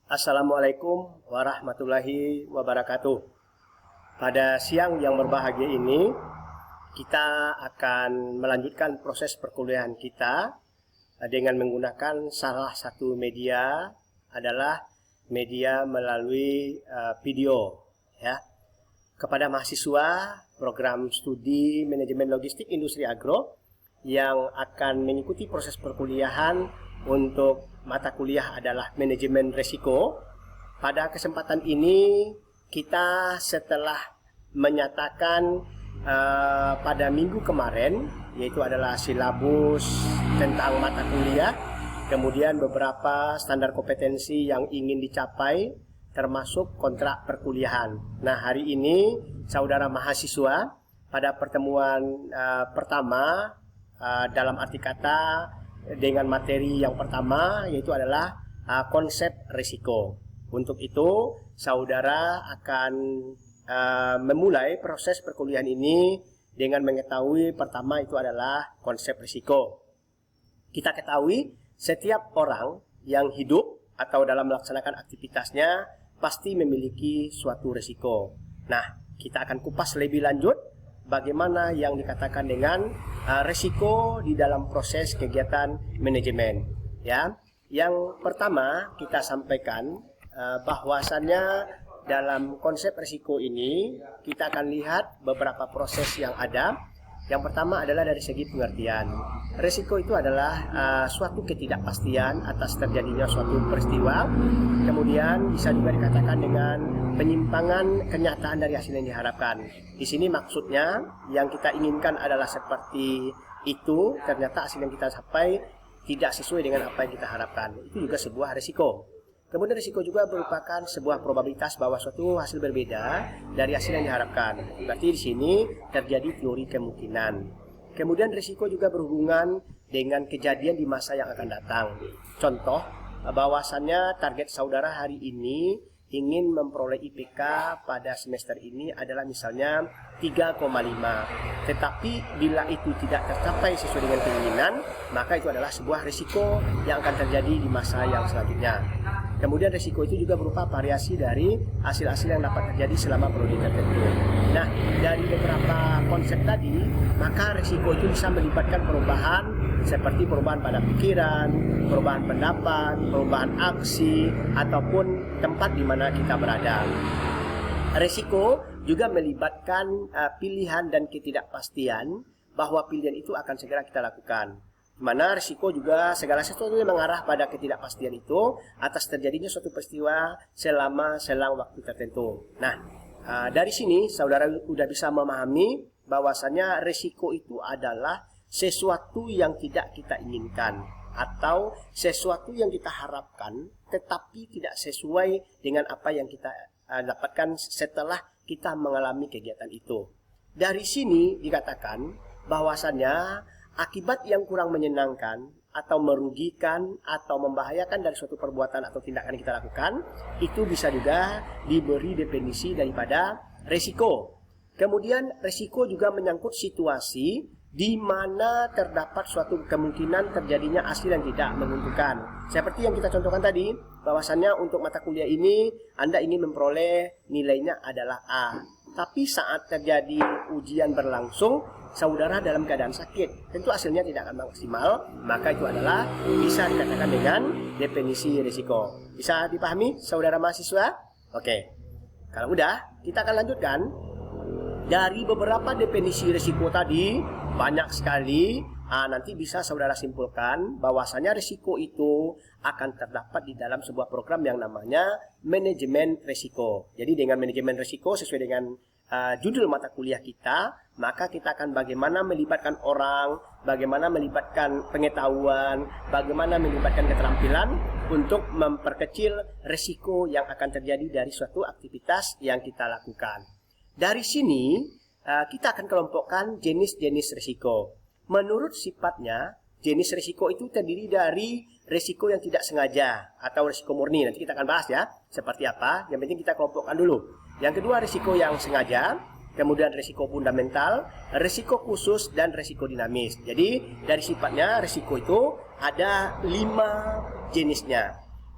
Assalamualaikum warahmatullahi wabarakatuh. Pada siang yang berbahagia ini, kita akan melanjutkan proses perkuliahan kita dengan menggunakan salah satu media adalah media melalui video, ya. Kepada mahasiswa program studi manajemen logistik industri agro yang akan mengikuti proses perkuliahan untuk mata kuliah adalah manajemen risiko. Pada kesempatan ini kita setelah menyatakan pada minggu kemarin, yaitu adalah silabus tentang mata kuliah, kemudian beberapa standar kompetensi yang ingin dicapai termasuk kontrak perkuliahan. Nah, hari ini saudara mahasiswa pada pertemuan pertama dalam arti kata dengan materi yang pertama, yaitu adalah konsep risiko. Untuk itu, saudara akan memulai proses perkuliahan ini dengan mengetahui pertama itu adalah konsep risiko. Kita ketahui setiap orang yang hidup atau dalam melaksanakan aktivitasnya pasti memiliki suatu risiko. Nah, kita akan kupas lebih lanjut bagaimana yang dikatakan dengan risiko di dalam proses kegiatan manajemen. Ya, yang pertama kita sampaikan bahwasannya dalam konsep risiko ini kita akan lihat beberapa proses yang ada. Yang pertama adalah dari segi pengertian. Risiko itu adalah suatu ketidakpastian atas terjadinya suatu peristiwa. Kemudian bisa juga dikatakan dengan penyimpangan kenyataan dari hasil yang diharapkan. Di sini maksudnya yang kita inginkan adalah seperti itu, ternyata hasil yang kita capai tidak sesuai dengan apa yang kita harapkan. Itu juga sebuah risiko. Kemudian risiko juga merupakan sebuah probabilitas bahwa suatu hasil berbeda dari hasil yang diharapkan. Berarti di sini terjadi teori kemungkinan. Kemudian risiko juga berhubungan dengan kejadian di masa yang akan datang. Contoh, bahwasannya target saudara hari ini ingin memperoleh IPK pada semester ini adalah misalnya 3,5. Tetapi bila itu tidak tercapai sesuai dengan keinginan, maka itu adalah sebuah risiko yang akan terjadi di masa yang selanjutnya. Kemudian risiko itu juga berupa variasi dari hasil-hasil yang dapat terjadi selama periode tertentu. Nah, dari beberapa konsep tadi, maka risiko itu bisa melibatkan perubahan seperti perubahan pada pikiran, perubahan pendapat, perubahan aksi, ataupun tempat di mana kita berada. Risiko juga melibatkan pilihan dan ketidakpastian bahwa pilihan itu akan segera kita lakukan. Di mana risiko juga segala sesuatu yang mengarah pada ketidakpastian itu atas terjadinya suatu peristiwa selama selang waktu tertentu. Nah, dari sini saudara sudah bisa memahami bahwasannya risiko itu adalah sesuatu yang tidak kita inginkan atau sesuatu yang kita harapkan tetapi tidak sesuai dengan apa yang kita dapatkan setelah kita mengalami kegiatan itu. Dari sini dikatakan bahwasannya akibat yang kurang menyenangkan atau merugikan atau membahayakan dari suatu perbuatan atau tindakan yang kita lakukan itu bisa juga diberi definisi daripada risiko. Kemudian risiko juga menyangkut situasi di mana terdapat suatu kemungkinan terjadinya hasil yang tidak menguntungkan. Seperti yang kita contohkan tadi, bahwasannya untuk mata kuliah ini Anda ingin memperoleh nilainya adalah A. Tapi saat terjadi ujian berlangsung, saudara dalam keadaan sakit, tentu hasilnya tidak akan maksimal, maka itu adalah bisa dikatakan dengan definisi risiko. Bisa dipahami saudara mahasiswa? Oke. Kalau udah, kita akan lanjutkan. Dari beberapa definisi risiko tadi, banyak sekali, nanti bisa saudara simpulkan bahwasanya risiko itu akan terdapat di dalam sebuah program yang namanya manajemen risiko. Jadi dengan manajemen risiko sesuai dengan judul mata kuliah kita, maka kita akan bagaimana melibatkan orang, bagaimana melibatkan pengetahuan, bagaimana melibatkan keterampilan untuk memperkecil risiko yang akan terjadi dari suatu aktivitas yang kita lakukan. Dari sini kita akan kelompokkan jenis-jenis risiko. Menurut sifatnya, jenis risiko itu terdiri dari risiko yang tidak sengaja atau risiko murni. Nanti kita akan bahas ya, seperti apa. Yang penting kita kelompokkan dulu. Yang kedua, risiko yang sengaja. Kemudian risiko fundamental, risiko khusus, dan risiko dinamis. Jadi dari sifatnya risiko itu ada 5 jenisnya.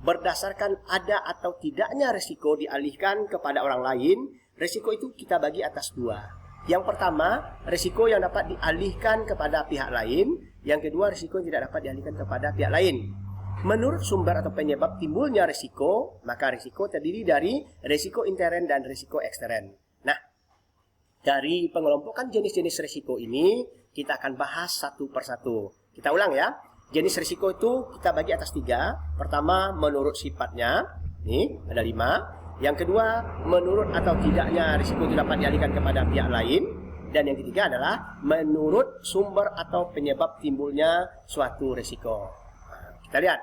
berdasarkan ada atau tidaknya risiko dialihkan kepada orang lain. Risiko itu kita bagi atas dua. Yang pertama, risiko yang dapat dialihkan kepada pihak lain. Yang kedua, risiko yang tidak dapat dialihkan kepada pihak lain. Menurut sumber atau penyebab timbulnya risiko, maka risiko terdiri dari risiko intern dan risiko ekstern. Nah, dari pengelompokan jenis-jenis risiko ini, kita akan bahas satu persatu. Kita ulang ya. Jenis risiko itu kita bagi atas 3. Pertama, menurut sifatnya. Ini ada 5. Yang kedua, menurut atau tidaknya risiko itu dapat dialihkan kepada pihak lain. Dan yang ketiga adalah menurut sumber atau penyebab timbulnya suatu risiko. Kita lihat,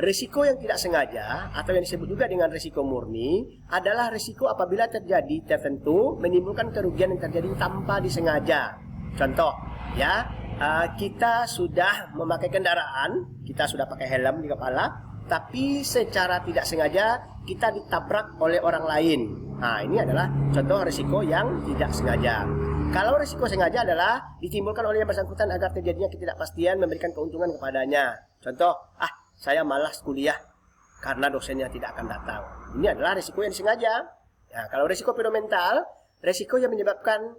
risiko yang tidak sengaja atau yang disebut juga dengan risiko murni adalah risiko apabila terjadi tertentu menimbulkan kerugian yang terjadi tanpa disengaja. Contoh, ya, kita sudah memakai kendaraan, kita sudah pakai helm di kepala, tapi secara tidak sengaja kita ditabrak oleh orang lain. Nah, ini adalah contoh risiko yang tidak sengaja. Kalau risiko sengaja adalah ditimbulkan oleh yang bersangkutan agar terjadinya ketidakpastian memberikan keuntungan kepadanya. Contoh, saya malas kuliah karena dosennya tidak akan datang. Ini adalah risiko yang disengaja. Nah, kalau risiko fenomenal, risiko yang menyebabkan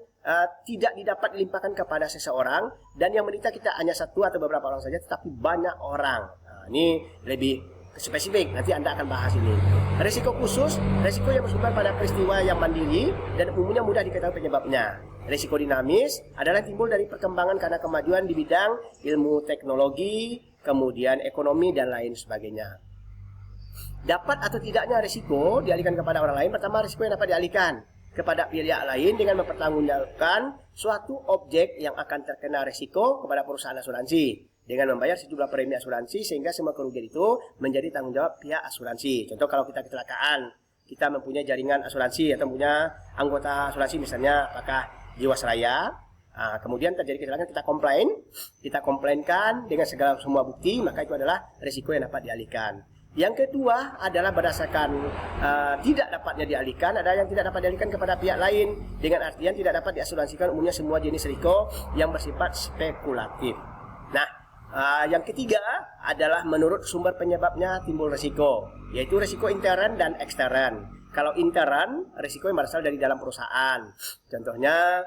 tidak didapat dilimpahkan kepada seseorang dan yang menderita kita hanya satu atau beberapa orang saja, tetapi banyak orang. Nah, ini lebih spesifik, nanti Anda akan bahas ini. Risiko khusus, risiko yang bersumber pada peristiwa yang mandiri dan umumnya mudah diketahui penyebabnya. Risiko dinamis adalah timbul dari perkembangan karena kemajuan di bidang ilmu teknologi, kemudian ekonomi dan lain sebagainya. Dapat atau tidaknya risiko dialihkan kepada orang lain. Pertama, risiko yang dapat dialihkan kepada pihak lain dengan mempertanggungjawabkan suatu objek yang akan terkena risiko kepada perusahaan asuransi dengan membayar sejumlah premi asuransi sehingga semua kerugian itu menjadi tanggung jawab pihak asuransi. Contoh, kalau kita kecelakaan, kita mempunyai jaringan asuransi atau punya anggota asuransi, misalnya apakah Jiwasraya, kemudian terjadi kecelakaan, kita komplainkan dengan semua bukti, maka itu adalah risiko yang dapat dialihkan. Yang kedua adalah berdasarkan tidak dapatnya dialihkan, ada yang tidak dapat dialihkan kepada pihak lain dengan artian tidak dapat diasuransikan umumnya semua jenis risiko yang bersifat spekulatif. Nah, yang ketiga adalah menurut sumber penyebabnya timbul risiko, yaitu risiko intern dan ekstern. Kalau intern, risiko yang berasal dari dalam perusahaan. Contohnya,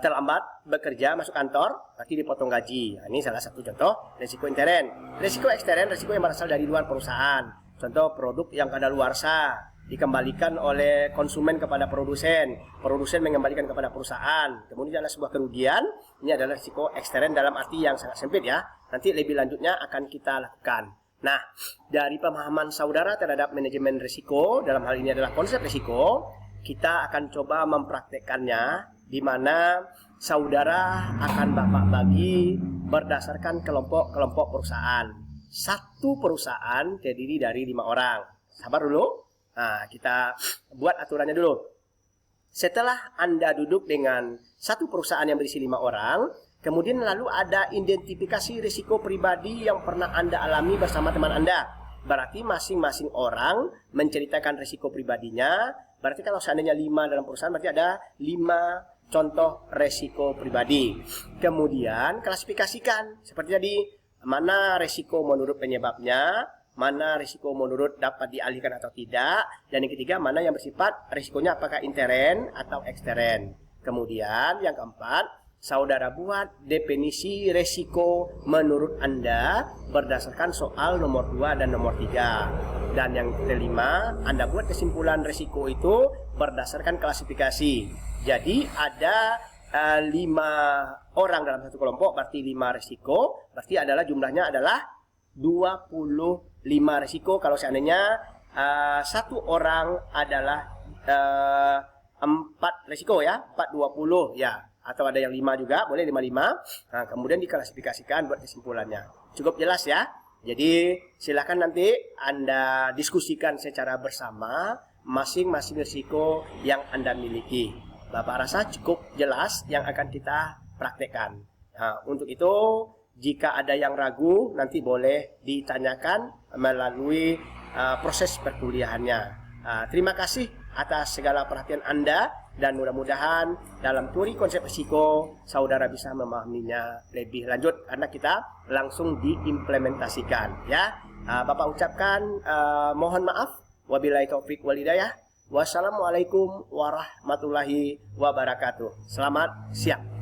terlambat bekerja masuk kantor, berarti dipotong gaji. Nah, ini salah satu contoh risiko intern. Risiko ekstern, risiko yang berasal dari luar perusahaan. Contoh, produk yang kadaluarsa dikembalikan oleh konsumen kepada produsen, produsen mengembalikan kepada perusahaan, kemudian ada sebuah kerugian. Ini adalah risiko ekstern dalam arti yang sangat sempit ya. Nanti lebih lanjutnya akan kita lakukan. Nah, dari pemahaman saudara terhadap manajemen risiko, dalam hal ini adalah konsep risiko, kita akan coba mempraktekkannya, di mana saudara akan Bapak bagi berdasarkan kelompok-kelompok perusahaan. Satu perusahaan terdiri dari 5 orang. Sabar dulu. Nah, kita buat aturannya dulu. Setelah Anda duduk dengan satu perusahaan yang berisi 5 orang, kemudian lalu ada identifikasi risiko pribadi yang pernah Anda alami bersama teman Anda. Berarti masing-masing orang menceritakan risiko pribadinya. Berarti kalau seandainya 5 dalam perusahaan, berarti ada 5 contoh risiko pribadi. Kemudian klasifikasikan seperti tadi, mana risiko menurut penyebabnya, mana risiko menurut dapat dialihkan atau tidak, dan yang ketiga mana yang bersifat risikonya apakah intern atau ekstern. Kemudian yang keempat, saudara buat definisi risiko menurut Anda berdasarkan soal nomor 2 dan nomor 3. Dan yang kelima, Anda buat kesimpulan risiko itu berdasarkan klasifikasi. Jadi ada 5 orang dalam satu kelompok, berarti 5 risiko, berarti adalah jumlahnya adalah 25 risiko. Kalau seandainya satu orang adalah 4 risiko ya, 4-20 ya, atau ada yang 5 juga, boleh 55. Nah, kemudian diklasifikasikan buat kesimpulannya. Cukup jelas ya. Jadi silakan nanti Anda diskusikan secara bersama masing-masing risiko yang Anda miliki. Bapak rasa cukup jelas yang akan kita praktekkan. Nah, untuk itu jika ada yang ragu nanti boleh ditanyakan melalui proses perkuliahannya. Terima kasih atas segala perhatian Anda dan mudah-mudahan dalam teori konsep risiko saudara bisa memahaminya lebih lanjut karena kita langsung diimplementasikan ya. Bapak ucapkan mohon maaf. Wabillahi taufik wal hidayah. Wassalamualaikum warahmatullahi wabarakatuh. Selamat siang.